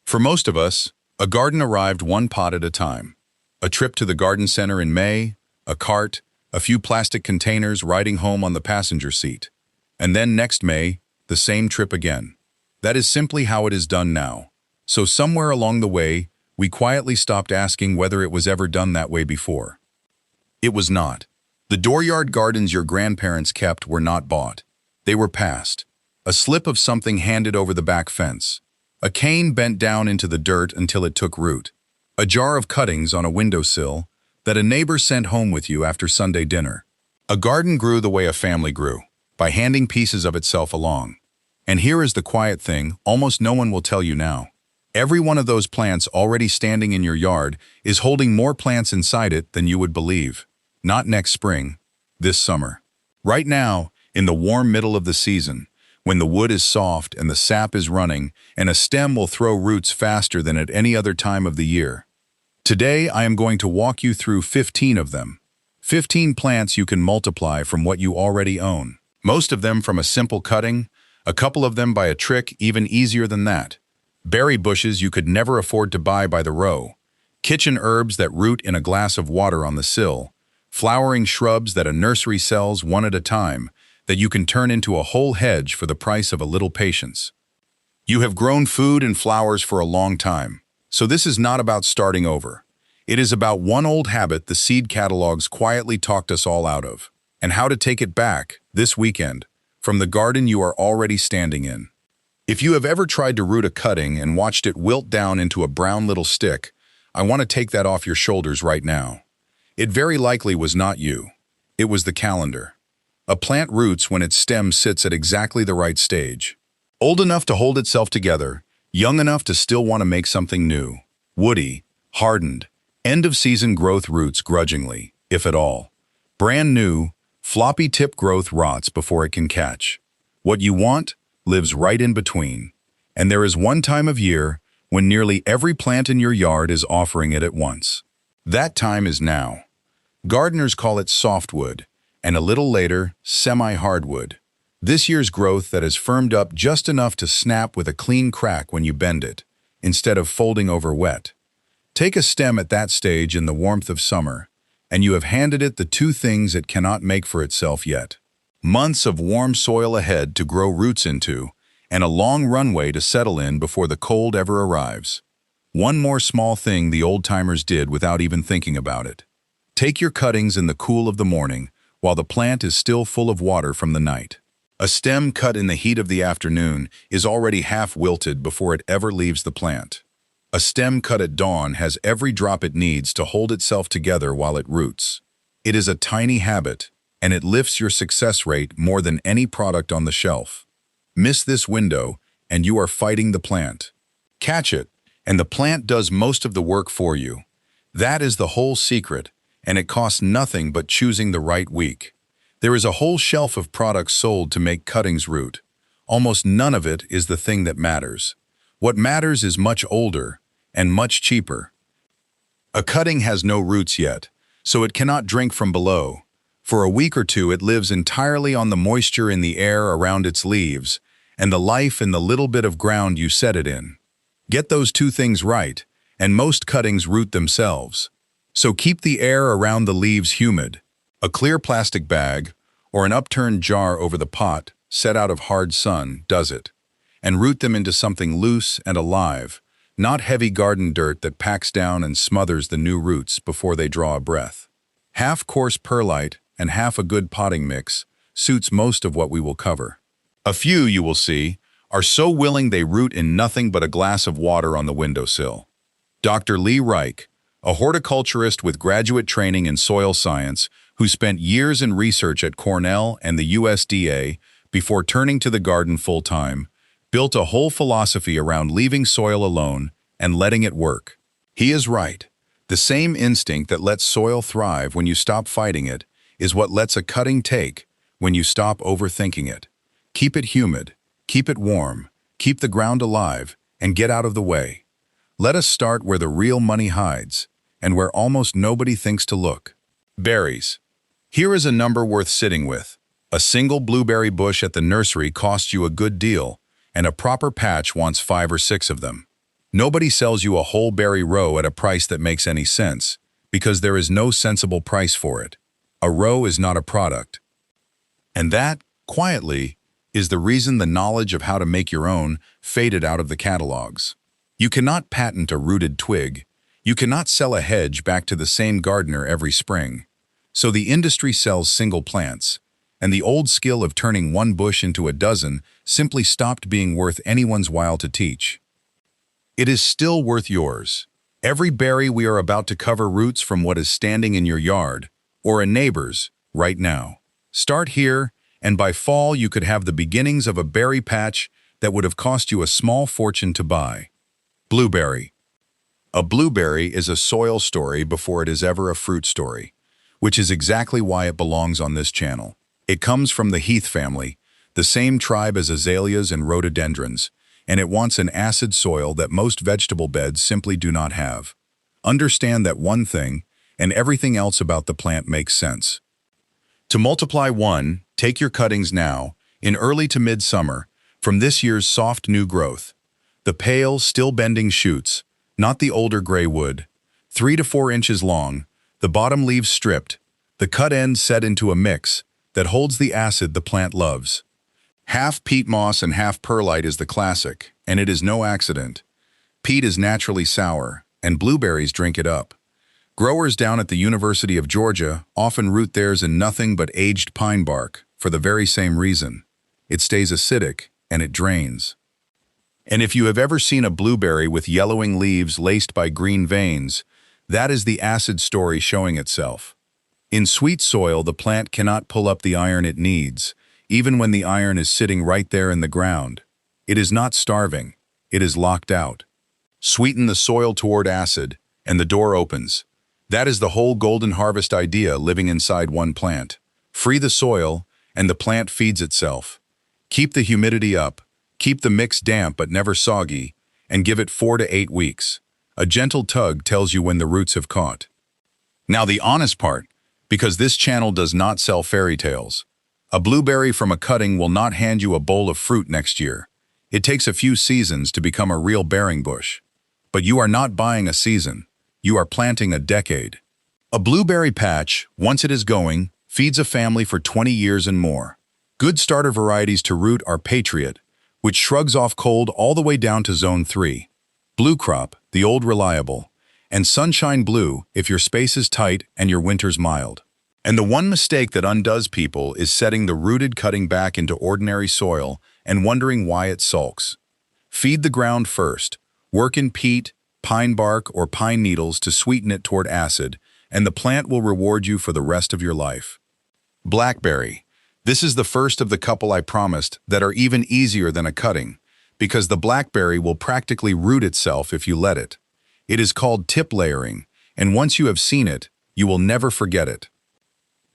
For most of us, a garden arrived one pot at a time. A trip to the garden center in May, a cart, a few plastic containers riding home on the passenger seat. And then next May, the same trip again. That is simply how it is done now. So somewhere along the way, we quietly stopped asking whether it was ever done that way before. It was not. The dooryard gardens your grandparents kept were not bought. They were passed. A slip of something handed over the back fence. A cane bent down into the dirt until it took root. A jar of cuttings on a windowsill that a neighbor sent home with you after Sunday dinner. A garden grew the way a family grew, by handing pieces of itself along. And here is the quiet thing almost no one will tell you now. Every one of those plants already standing in your yard is holding more plants inside it than you would believe. Not next spring, this summer. Right now, in the warm middle of the season, when the wood is soft and the sap is running, and a stem will throw roots faster than at any other time of the year. Today, I am going to walk you through 15 of them. 15 plants you can multiply from what you already own. Most of them from a simple cutting, a couple of them by a trick even easier than that. Berry bushes you could never afford to buy by the row. Kitchen herbs that root in a glass of water on the sill. Flowering shrubs that a nursery sells one at a time, that you can turn into a whole hedge for the price of a little patience. You have grown food and flowers for a long time, so this is not about starting over. It is about one old habit the seed catalogs quietly talked us all out of, and how to take it back, this weekend, from the garden you are already standing in. If you have ever tried to root a cutting and watched it wilt down into a brown little stick, I want to take that off your shoulders right now. It very likely was not you. It was the calendar. A plant roots when its stem sits at exactly the right stage. Old enough to hold itself together, young enough to still want to make something new. Woody, hardened, end-of-season growth roots grudgingly, if at all. Brand new, floppy tip growth rots before it can catch. What you want lives right in between. And there is one time of year when nearly every plant in your yard is offering it at once. That time is now. Gardeners call it softwood, and a little later, semi-hardwood. This year's growth that has firmed up just enough to snap with a clean crack when you bend it, instead of folding over wet. Take a stem at that stage in the warmth of summer, and you have handed it the two things it cannot make for itself yet. Months of warm soil ahead to grow roots into, and a long runway to settle in before the cold ever arrives. One more small thing the old-timers did without even thinking about it. Take your cuttings in the cool of the morning, while the plant is still full of water from the night. A stem cut in the heat of the afternoon is already half wilted before it ever leaves the plant. A stem cut at dawn has every drop it needs to hold itself together while it roots. It is a tiny habit, and it lifts your success rate more than any product on the shelf. Miss this window, and you are fighting the plant. Catch it, and the plant does most of the work for you. That is the whole secret, and it costs nothing but choosing the right week. There is a whole shelf of products sold to make cuttings root. Almost none of it is the thing that matters. What matters is much older and much cheaper. A cutting has no roots yet, so it cannot drink from below. For a week or two it lives entirely on the moisture in the air around its leaves and the life in the little bit of ground you set it in. Get those two things right, and most cuttings root themselves. So keep the air around the leaves humid. A clear plastic bag or an upturned jar over the pot, set out of hard sun, does it. And root them into something loose and alive, not heavy garden dirt that packs down and smothers the new roots before they draw a breath. Half coarse perlite and half a good potting mix suits most of what we will cover. A few, you will see, are so willing they root in nothing but a glass of water on the windowsill. Dr. Lee Reich, a horticulturist with graduate training in soil science who spent years in research at Cornell and the USDA before turning to the garden full-time, built a whole philosophy around leaving soil alone and letting it work. He is right. The same instinct that lets soil thrive when you stop fighting it is what lets a cutting take when you stop overthinking it. Keep it humid, keep it warm, keep the ground alive, and get out of the way. Let us start where the real money hides, and where almost nobody thinks to look. Berries. Here is a number worth sitting with. A single blueberry bush at the nursery costs you a good deal, and a proper patch wants 5 or 6 of them. Nobody sells you a whole berry row at a price that makes any sense, because there is no sensible price for it. A row is not a product. And that, quietly, is the reason the knowledge of how to make your own faded out of the catalogs. You cannot patent a rooted twig. You cannot sell a hedge back to the same gardener every spring. So the industry sells single plants, and the old skill of turning one bush into a dozen simply stopped being worth anyone's while to teach. It is still worth yours. Every berry we are about to cover roots from what is standing in your yard, or a neighbor's, right now. Start here, and by fall you could have the beginnings of a berry patch that would have cost you a small fortune to buy. Blueberry. A blueberry is a soil story before it is ever a fruit story, which is exactly why it belongs on this channel. It comes from the heath family, the same tribe as azaleas and rhododendrons, and it wants an acid soil that most vegetable beds simply do not have. Understand that one thing, and everything else about the plant makes sense. To multiply one, take your cuttings now, in early to mid-summer, from this year's soft new growth. The pale, still-bending shoots, not the older gray wood, 3 to 4 inches long, the bottom leaves stripped, the cut ends set into a mix that holds the acid the plant loves. Half peat moss and half perlite is the classic, and it is no accident. Peat is naturally sour, and blueberries drink it up. Growers down at the University of Georgia often root theirs in nothing but aged pine bark for the very same reason. It stays acidic, and it drains. And if you have ever seen a blueberry with yellowing leaves laced by green veins, that is the acid story showing itself. In sweet soil, the plant cannot pull up the iron it needs, even when the iron is sitting right there in the ground. It is not starving, it is locked out. Sweeten the soil toward acid, and the door opens. That is the whole golden harvest idea living inside one plant. Free the soil, and the plant feeds itself. Keep the humidity up, keep the mix damp but never soggy, and give it 4 to 8 weeks. A gentle tug tells you when the roots have caught. Now the honest part, because this channel does not sell fairy tales. A blueberry from a cutting will not hand you a bowl of fruit next year. It takes a few seasons to become a real bearing bush. But you are not buying a season. You are planting a decade. A blueberry patch, once it is going, feeds a family for 20 years and more. Good starter varieties to root are Patriot, which shrugs off cold all the way down to Zone 3. Blue Crop, the old reliable, and Sunshine Blue if your space is tight and your winter's mild. And the one mistake that undoes people is setting the rooted cutting back into ordinary soil and wondering why it sulks. Feed the ground first. Work in peat, pine bark, or pine needles to sweeten it toward acid, and the plant will reward you for the rest of your life. Blackberry. This is the first of the couple I promised that are even easier than a cutting, because the blackberry will practically root itself if you let it. It is called tip layering, and once you have seen it, you will never forget it.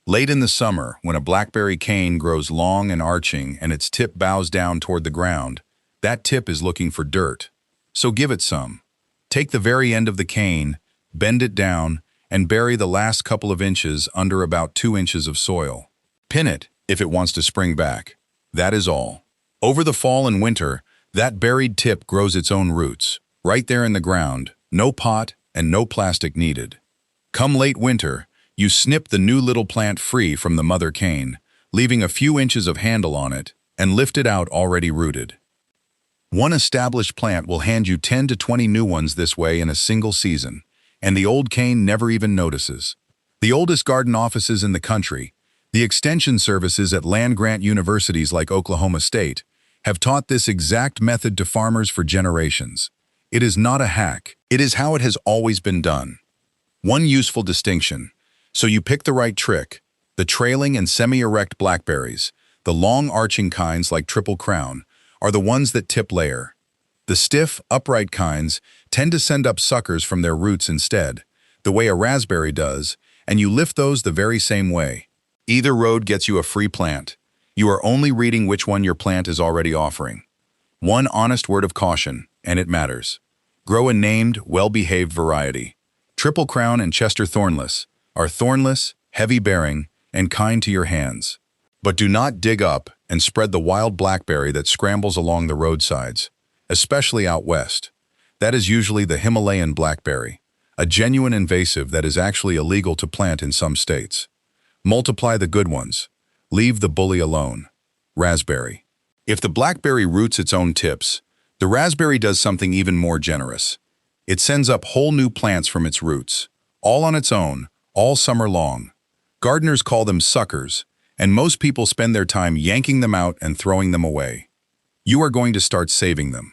Late in the summer, when a blackberry cane grows long and arching and its tip bows down toward the ground, that tip is looking for dirt. So give it some. Take the very end of the cane, bend it down, and bury the last couple of inches under about 2 inches of soil. Pin it if it wants to spring back. That is all. Over the fall and winter, that buried tip grows its own roots, right there in the ground, no pot and no plastic needed. Come late winter, you snip the new little plant free from the mother cane, leaving a few inches of handle on it, and lift it out already rooted. One established plant will hand you 10 to 20 new ones this way in a single season, and the old cane never even notices. The oldest garden offices in the country, the extension services at land-grant universities like Oklahoma State, have taught this exact method to farmers for generations. It is not a hack. It is how it has always been done. One useful distinction. So you pick the right trick. The trailing and semi-erect blackberries, the long arching kinds like Triple Crown, are the ones that tip layer. The stiff, upright kinds tend to send up suckers from their roots instead, the way a raspberry does, and you lift those the very same way. Either road gets you a free plant. You are only reading which one your plant is already offering. One honest word of caution, and it matters. Grow a named, well-behaved variety. Triple Crown and Chester Thornless are thornless, heavy-bearing, and kind to your hands. But do not dig up and spread the wild blackberry that scrambles along the roadsides, especially out west. That is usually the Himalayan blackberry, a genuine invasive that is actually illegal to plant in some states. Multiply the good ones. Leave the bully alone. Raspberry. If the blackberry roots its own tips, the raspberry does something even more generous. It sends up whole new plants from its roots, all on its own, all summer long. Gardeners call them suckers, and most people spend their time yanking them out and throwing them away. You are going to start saving them.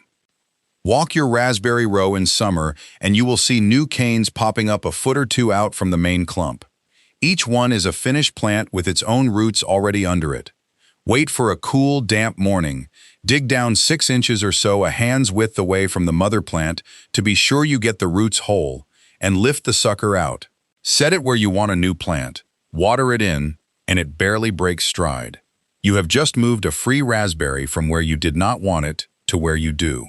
Walk your raspberry row in summer and you will see new canes popping up a foot or two out from the main clump. Each one is a finished plant with its own roots already under it. Wait for a cool, damp morning. Dig down 6 inches or so a hand's width away from the mother plant to be sure you get the roots whole, and lift the sucker out. Set it where you want a new plant. Water it in, and it barely breaks stride. You have just moved a free raspberry from where you did not want it to where you do.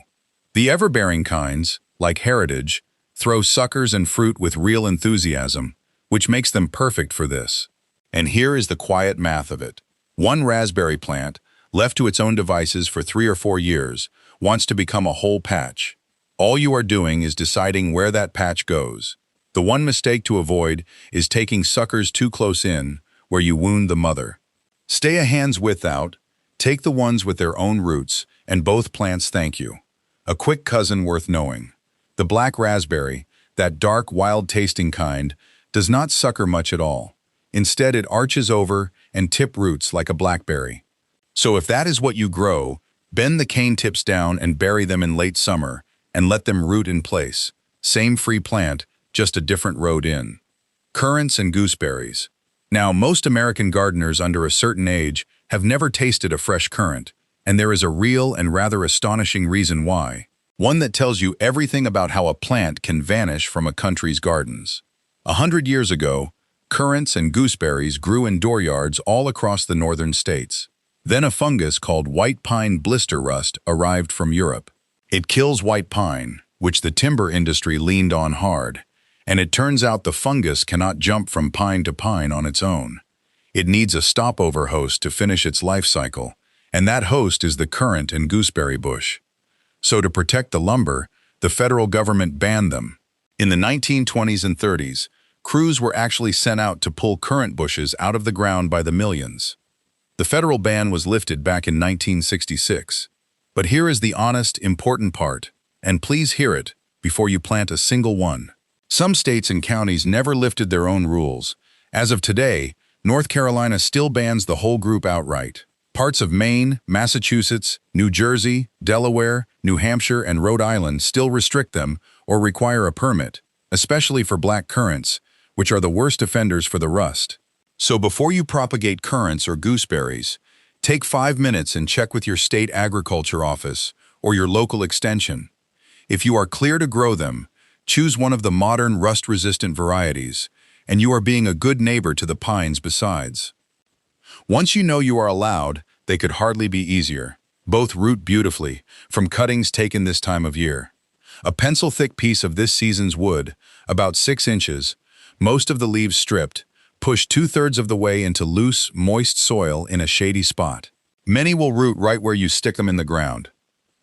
The ever-bearing kinds, like Heritage, throw suckers and fruit with real enthusiasm, which makes them perfect for this. And here is the quiet math of it. One raspberry plant, left to its own devices for 3 or 4 years, wants to become a whole patch. All you are doing is deciding where that patch goes. The one mistake to avoid is taking suckers too close in, where you wound the mother. Stay a hand's width out, take the ones with their own roots, and both plants thank you. A quick cousin worth knowing. The black raspberry, that dark, wild-tasting kind, does not sucker much at all. Instead, it arches over and tip roots like a blackberry. So if that is what you grow, bend the cane tips down and bury them in late summer and let them root in place. Same free plant, just a different road in. Currants and gooseberries. Now, most American gardeners under a certain age have never tasted a fresh currant, and there is a real and rather astonishing reason why. One that tells you everything about how a plant can vanish from a country's gardens. 100 years ago, currants and gooseberries grew in dooryards all across the northern states. Then a fungus called white pine blister rust arrived from Europe. It kills white pine, which the timber industry leaned on hard, and it turns out the fungus cannot jump from pine to pine on its own. It needs a stopover host to finish its life cycle, and that host is the currant and gooseberry bush. So to protect the lumber, the federal government banned them. In the 1920s and 30s, crews were actually sent out to pull currant bushes out of the ground by the millions. The federal ban was lifted back in 1966. But here is the honest, important part, and please hear it before you plant a single one. Some states and counties never lifted their own rules. As of today, North Carolina still bans the whole group outright. Parts of Maine, Massachusetts, New Jersey, Delaware, New Hampshire, and Rhode Island still restrict them or require a permit, especially for black currants, which are the worst offenders for the rust. So before you propagate currants or gooseberries, take 5 minutes and check with your state agriculture office or your local extension. If you are clear to grow them, choose one of the modern rust-resistant varieties, and you are being a good neighbor to the pines besides. Once you know you are allowed, they could hardly be easier. Both root beautifully, from cuttings taken this time of year. A pencil-thick piece of this season's wood, about 6 inches, most of the leaves stripped, push 2/3 of the way into loose, moist soil in a shady spot. Many will root right where you stick them in the ground.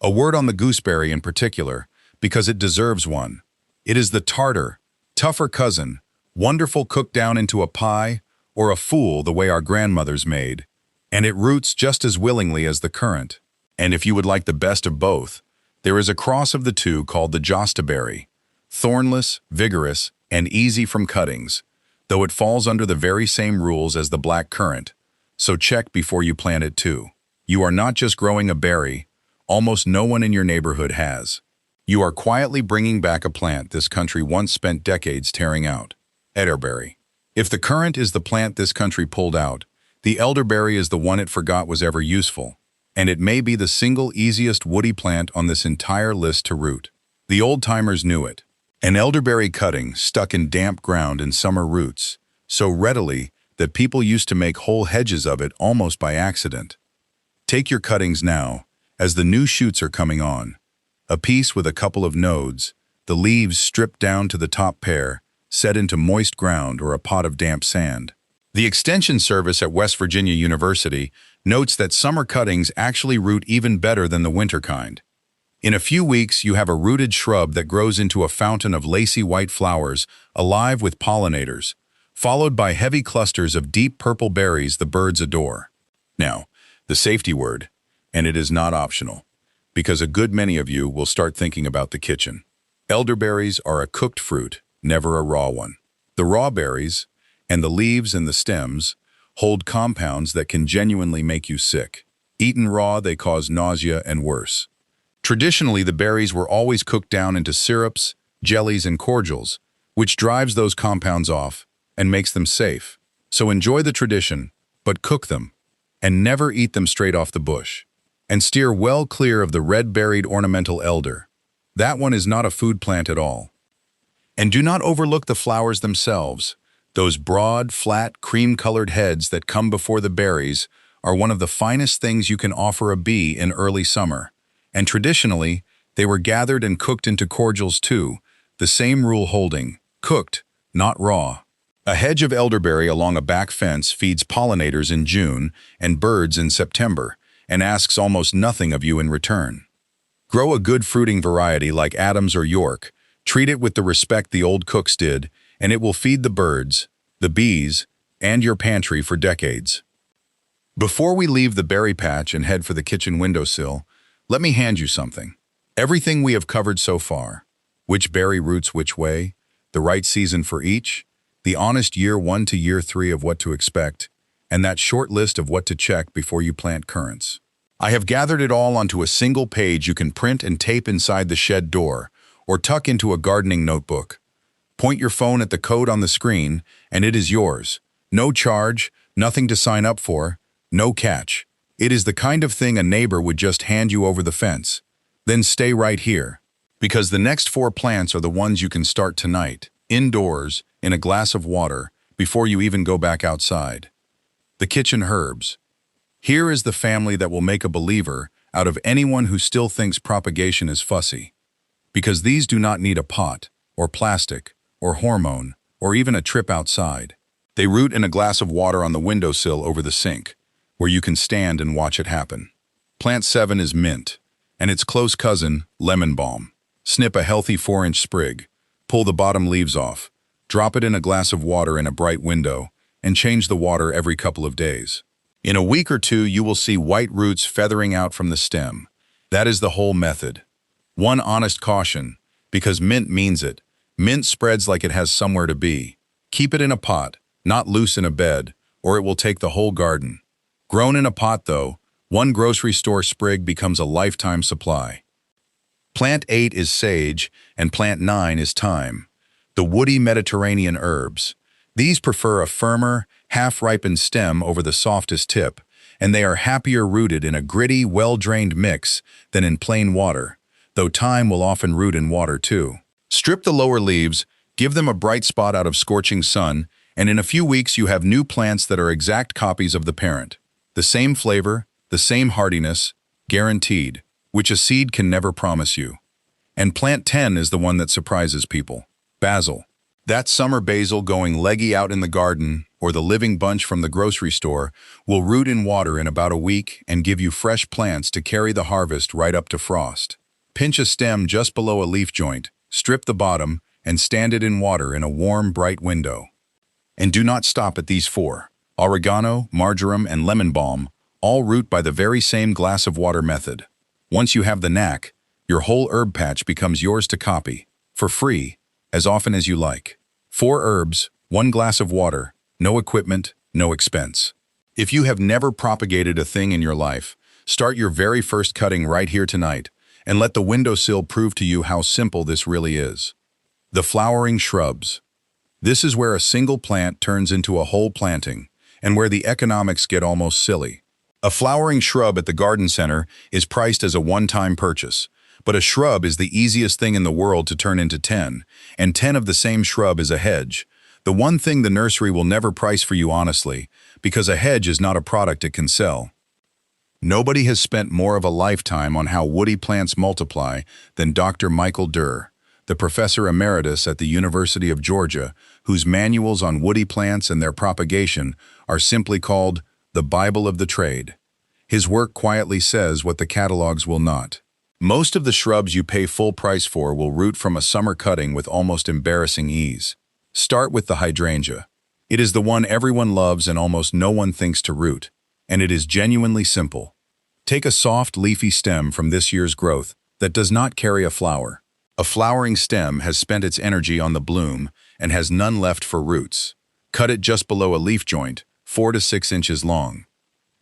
A word on the gooseberry in particular, because it deserves one. It is the tartar, tougher cousin, wonderful cooked down into a pie, or a fool the way our grandmothers made, and it roots just as willingly as the currant. And if you would like the best of both, there is a cross of the two called the jostaberry, thornless, vigorous, and easy from cuttings, though it falls under the very same rules as the black currant, so check before you plant it too. You are not just growing a berry, almost no one in your neighborhood has. You are quietly bringing back a plant this country once spent decades tearing out. Elderberry. If the currant is the plant this country pulled out, the elderberry is the one it forgot was ever useful, and it may be the single easiest woody plant on this entire list to root. The old-timers knew it. An elderberry cutting stuck in damp ground in summer roots, so readily that people used to make whole hedges of it almost by accident. Take your cuttings now, as the new shoots are coming on. A piece with a couple of nodes, the leaves stripped down to the top pair, set into moist ground or a pot of damp sand. The Extension Service at West Virginia University notes that summer cuttings actually root even better than the winter kind. In a few weeks, you have a rooted shrub that grows into a fountain of lacy white flowers, alive with pollinators, followed by heavy clusters of deep purple berries the birds adore. Now, the safety word, and it is not optional, because a good many of you will start thinking about the kitchen. Elderberries are a cooked fruit, never a raw one. The raw berries, and the leaves and the stems, hold compounds that can genuinely make you sick. Eaten raw, they cause nausea and worse. Traditionally, the berries were always cooked down into syrups, jellies, and cordials, which drives those compounds off and makes them safe. So enjoy the tradition, but cook them, and never eat them straight off the bush. And steer well clear of the red-berried ornamental elder. That one is not a food plant at all. And do not overlook the flowers themselves. Those broad, flat, cream-colored heads that come before the berries are one of the finest things you can offer a bee in early summer. And traditionally, they were gathered and cooked into cordials too, the same rule holding, cooked, not raw. A hedge of elderberry along a back fence feeds pollinators in June and birds in September, and asks almost nothing of you in return. Grow a good fruiting variety like Adams or York, treat it with the respect the old cooks did, and it will feed the birds, the bees, and your pantry for decades. Before we leave the berry patch and head for the kitchen windowsill, let me hand you something. Everything we have covered so far, which berry roots which way, the right season for each, the honest year 1 to year 3 of what to expect, and that short list of what to check before you plant currants. I have gathered it all onto a single page you can print and tape inside the shed door, or tuck into a gardening notebook. Point your phone at the code on the screen, and it is yours. No charge, nothing to sign up for, no catch. It is the kind of thing a neighbor would just hand you over the fence. Then stay right here, because the next 4 plants are the ones you can start tonight, indoors, in a glass of water, before you even go back outside. The kitchen herbs. Here is the family that will make a believer out of anyone who still thinks propagation is fussy. Because these do not need a pot, or plastic, or hormone, or even a trip outside. They root in a glass of water on the windowsill over the sink, where you can stand and watch it happen. Plant 7 is mint, and its close cousin, lemon balm. Snip a healthy 4-inch sprig, pull the bottom leaves off, drop it in a glass of water in a bright window, and change the water every couple of days. In a week or 2, you will see white roots feathering out from the stem. That is the whole method. One honest caution, because mint means it. Mint spreads like it has somewhere to be. Keep it in a pot, not loose in a bed, or it will take the whole garden. Grown in a pot, though, one grocery store sprig becomes a lifetime supply. Plant 8 is sage, and plant 9 is thyme. The woody Mediterranean herbs. These prefer a firmer, half-ripened stem over the softest tip, and they are happier rooted in a gritty, well-drained mix than in plain water, though thyme will often root in water too. Strip the lower leaves, give them a bright spot out of scorching sun, and in a few weeks you have new plants that are exact copies of the parent. The same flavor, the same hardiness, guaranteed, which a seed can never promise you. And plant 10 is the one that surprises people. Basil. That summer basil going leggy out in the garden, or the living bunch from the grocery store, will root in water in about a week and give you fresh plants to carry the harvest right up to frost. Pinch a stem just below a leaf joint, strip the bottom, and stand it in water in a warm, bright window. And do not stop at these 4. Oregano, marjoram, and lemon balm all root by the very same glass of water method. Once you have the knack, your whole herb patch becomes yours to copy, for free, as often as you like. 4 herbs, 1 glass of water, no equipment, no expense. If you have never propagated a thing in your life, start your very first cutting right here tonight, and let the windowsill prove to you how simple this really is. The flowering shrubs. This is where a single plant turns into a whole planting, and where the economics get almost silly. A flowering shrub at the garden center is priced as a one-time purchase, but a shrub is the easiest thing in the world to turn into 10, and 10 of the same shrub is a hedge. The one thing the nursery will never price for you honestly, because a hedge is not a product it can sell. Nobody has spent more of a lifetime on how woody plants multiply than Dr. Michael Durr, the professor emeritus at the University of Georgia, whose manuals on woody plants and their propagation are simply called the Bible of the trade. His work quietly says what the catalogs will not. Most of the shrubs you pay full price for will root from a summer cutting with almost embarrassing ease. Start with the hydrangea. It is the one everyone loves and almost no one thinks to root, and it is genuinely simple. Take a soft, leafy stem from this year's growth that does not carry a flower. A flowering stem has spent its energy on the bloom and has none left for roots. Cut it just below a leaf joint, 4 to 6 inches long.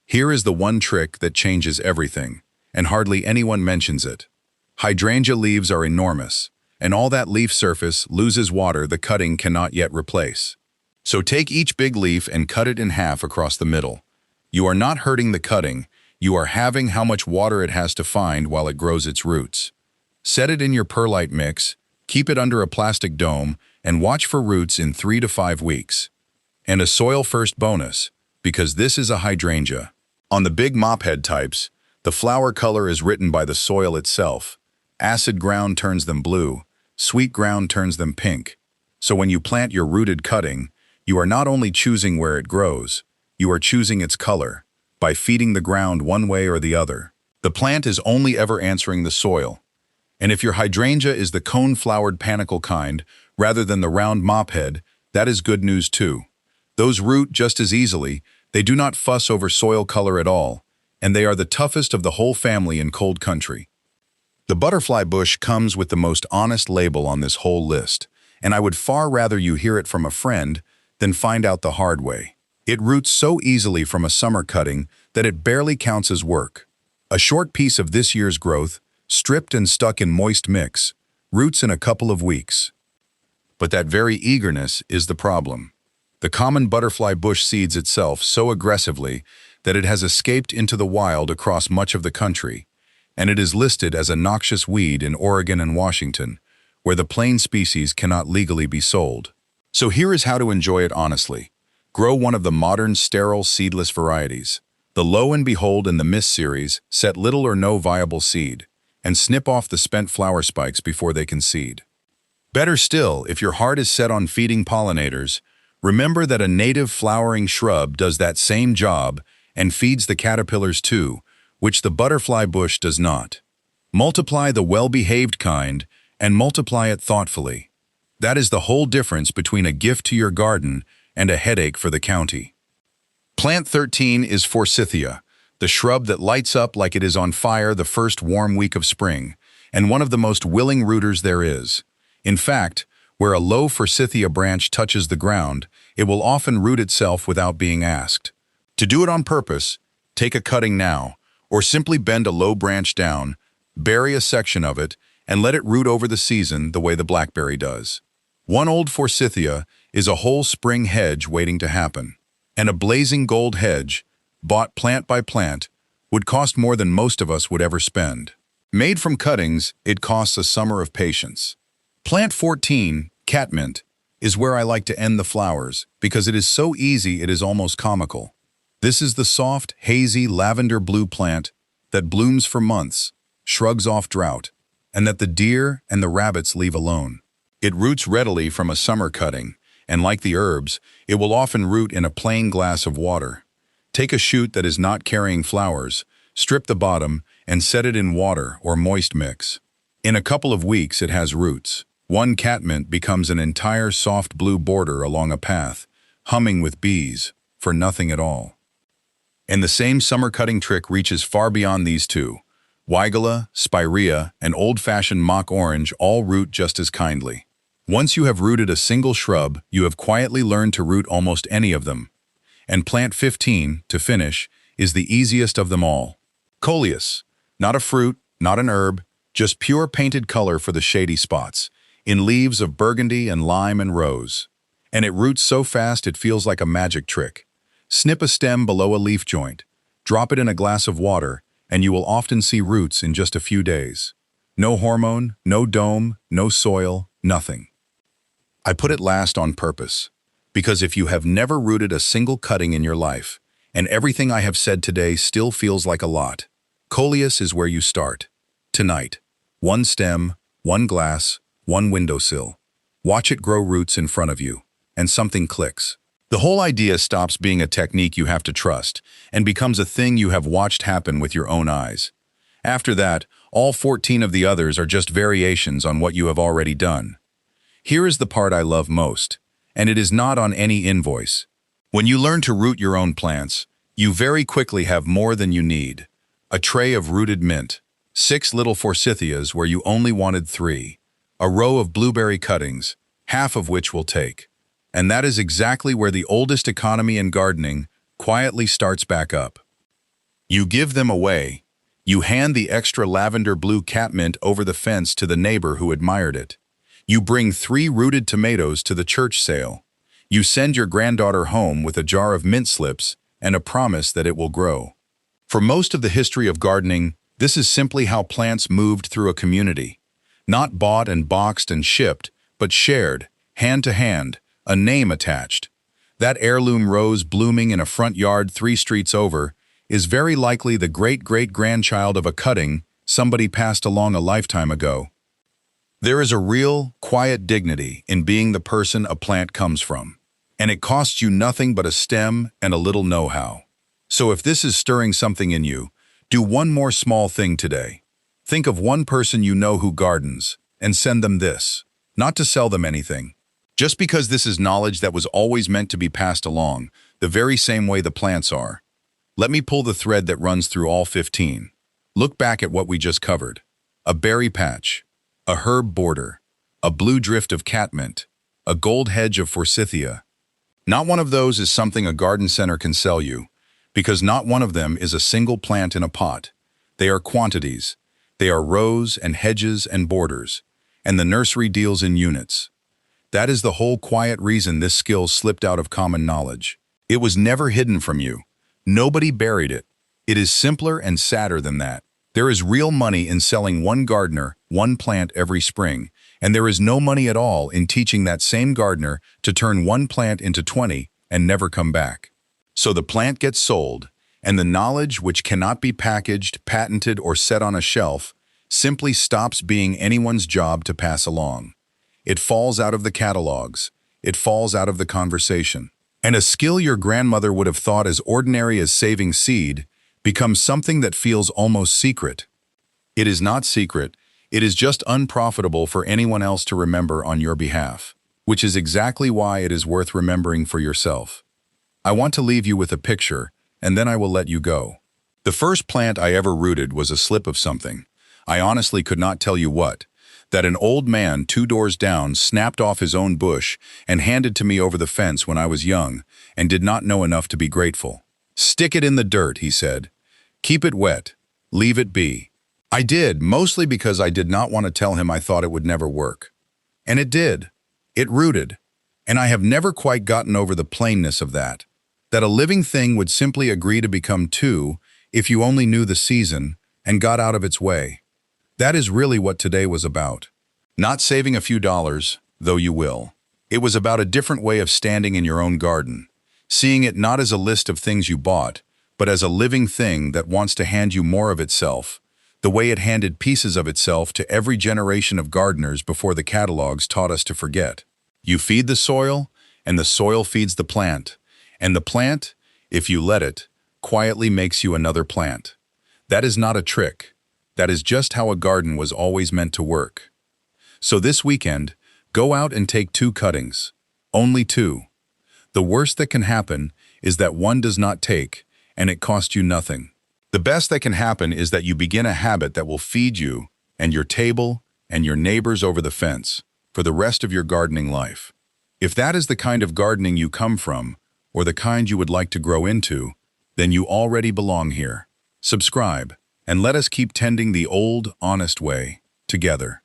Here is the one trick that changes everything, and hardly anyone mentions it. Hydrangea leaves are enormous, and all that leaf surface loses water the cutting cannot yet replace. So take each big leaf and cut it in half across the middle. You are not hurting the cutting, you are halving how much water it has to find while it grows its roots. Set it in your perlite mix, keep it under a plastic dome, and watch for roots in 3 to 5 weeks. And a soil-first bonus, because this is a hydrangea. On the big mophead types, the flower color is written by the soil itself. Acid ground turns them blue, sweet ground turns them pink. So when you plant your rooted cutting, you are not only choosing where it grows, you are choosing its color, by feeding the ground one way or the other. The plant is only ever answering the soil. And if your hydrangea is the cone-flowered panicle kind, rather than the round mophead, that is good news too. Those root just as easily, they do not fuss over soil color at all, and they are the toughest of the whole family in cold country. The butterfly bush comes with the most honest label on this whole list, and I would far rather you hear it from a friend than find out the hard way. It roots so easily from a summer cutting that it barely counts as work. A short piece of this year's growth, stripped and stuck in moist mix, roots in a couple of weeks. But that very eagerness is the problem. The common butterfly bush seeds itself so aggressively that it has escaped into the wild across much of the country, and it is listed as a noxious weed in Oregon and Washington, where the plain species cannot legally be sold. So here is how to enjoy it honestly. Grow one of the modern sterile seedless varieties. The Lo and Behold and the Miss series set little or no viable seed, and snip off the spent flower spikes before they can seed. Better still, if your heart is set on feeding pollinators, remember that a native flowering shrub does that same job and feeds the caterpillars too, which the butterfly bush does not. Multiply the well-behaved kind and multiply it thoughtfully. That is the whole difference between a gift to your garden and a headache for the county. Plant 13 is Forsythia, the shrub that lights up like it is on fire the first warm week of spring, and one of the most willing rooters there is. In fact, where a low Forsythia branch touches the ground, it will often root itself without being asked. To do it on purpose, take a cutting now, or simply bend a low branch down, bury a section of it, and let it root over the season the way the blackberry does. One old Forsythia is a whole spring hedge waiting to happen, and a blazing gold hedge, bought plant by plant, would cost more than most of us would ever spend. Made from cuttings, it costs a summer of patience. Plant 14, catmint, is where I like to end the flowers because it is so easy it is almost comical. This is the soft, hazy, lavender blue plant that blooms for months, shrugs off drought, and that the deer and the rabbits leave alone. It roots readily from a summer cutting, and like the herbs, it will often root in a plain glass of water. Take a shoot that is not carrying flowers, strip the bottom, and set it in water or moist mix. In a couple of weeks it has roots. One catmint becomes an entire soft blue border along a path, humming with bees, for nothing at all. And the same summer cutting trick reaches far beyond these two. Weigela, spirea, and old-fashioned mock orange all root just as kindly. Once you have rooted a single shrub, you have quietly learned to root almost any of them. And plant 15, to finish, is the easiest of them all. Coleus, not a fruit, not an herb, just pure painted color for the shady spots, in leaves of burgundy and lime and rose. And it roots so fast it feels like a magic trick. Snip a stem below a leaf joint, drop it in a glass of water, and you will often see roots in just a few days. No hormone, no dome, no soil, nothing. I put it last on purpose, because if you have never rooted a single cutting in your life, and everything I have said today still feels like a lot, Coleus is where you start. Tonight, one stem, one glass, one windowsill. Watch it grow roots in front of you, and something clicks. The whole idea stops being a technique you have to trust and becomes a thing you have watched happen with your own eyes. After that, All 14 of the others are just variations on what you have already done. Here is the part I love most, and it is not on any invoice. When you learn to root your own plants, you very quickly have more than you need. A tray of rooted mint, 6 little forsythias where you only wanted 3, a row of blueberry cuttings, half of which we'll take. And that is exactly where the oldest economy in gardening quietly starts back up. You give them away. You hand the extra lavender blue catmint over the fence to the neighbor who admired it. You bring 3 rooted tomatoes to the church sale. You send your granddaughter home with a jar of mint slips and a promise that it will grow. For most of the history of gardening, this is simply how plants moved through a community. Not bought and boxed and shipped, but shared, hand to hand, a name attached. That heirloom rose blooming in a front yard 3 streets over is very likely the great-great-grandchild of a cutting somebody passed along a lifetime ago. There is a real, quiet dignity in being the person a plant comes from, and it costs you nothing but a stem and a little know-how. So if this is stirring something in you, do one more small thing today. Think of one person you know who gardens, and send them this. Not to sell them anything. Just because this is knowledge that was always meant to be passed along, the very same way the plants are. Let me pull the thread that runs through all 15. Look back at what we just covered. A berry patch, a herb border, a blue drift of catmint, a gold hedge of forsythia. Not one of those is something a garden center can sell you, because not one of them is a single plant in a pot. They are quantities. They are rows and hedges and borders, and the nursery deals in units. That is the whole quiet reason this skill slipped out of common knowledge. It was never hidden from you. Nobody buried it. It is simpler and sadder than that. There is real money in selling one gardener one plant every spring, and there is no money at all in teaching that same gardener to turn one plant into 20 and never come back. So the plant gets sold, and the knowledge which cannot be packaged, patented, or set on a shelf simply stops being anyone's job to pass along. It falls out of the catalogs. It falls out of the conversation. And a skill your grandmother would have thought as ordinary as saving seed becomes something that feels almost secret. It is not secret. It is just unprofitable for anyone else to remember on your behalf, which is exactly why it is worth remembering for yourself. I want to leave you with a picture, and then I will let you go. The first plant I ever rooted was a slip of something. I honestly could not tell you what. That an old man 2 doors down snapped off his own bush and handed to me over the fence when I was young and did not know enough to be grateful. "Stick it in the dirt," he said. "Keep it wet. Leave it be." I did, mostly because I did not want to tell him I thought it would never work. And it did. It rooted. And I have never quite gotten over the plainness of that. That a living thing would simply agree to become 2 if you only knew the season and got out of its way. That is really what today was about. Not saving a few dollars, though you will. It was about a different way of standing in your own garden, seeing it not as a list of things you bought, but as a living thing that wants to hand you more of itself, the way it handed pieces of itself to every generation of gardeners before the catalogs taught us to forget. You feed the soil, and the soil feeds the plant, and the plant, if you let it, quietly makes you another plant. That is not a trick. That is just how a garden was always meant to work. So this weekend, go out and take 2 cuttings. Only 2. The worst that can happen is that one does not take, and it costs you nothing. The best that can happen is that you begin a habit that will feed you and your table and your neighbors over the fence for the rest of your gardening life. If that is the kind of gardening you come from, or the kind you would like to grow into, then you already belong here. Subscribe, and let us keep tending the old, honest way together.